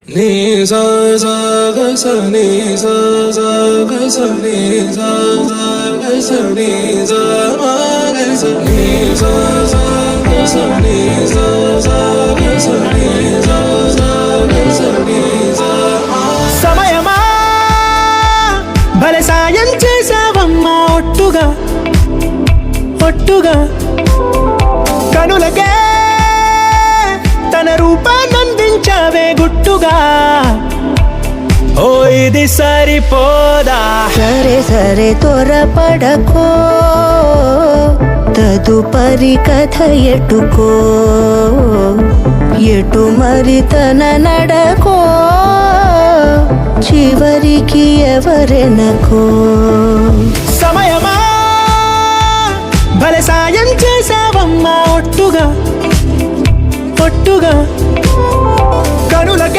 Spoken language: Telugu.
నీ సా సా గ స నీ సా సా గ స నీ సా సా గ స నీ సా మా గ స నీ సా సా గ స నీ సా సా గ స నీ సా సా గ స నీ సా మా. సమయమా భలే సాయం చేసావమ్మా ఒట్టుగా ఒట్టుగా కనులకే తన రూపాన్నందించావే గుట్టుగా. ఓ ఇది సరిపోదా, సరే సరే త్వరపడకో, తదుపరి కథ ఎటుకో, ఎటు మరి తన నడకో, చివరికి ఎవరెనకో. సమయమా భలే సాయం చేసావమ్మా ఒట్టుగా ఒట్టుగా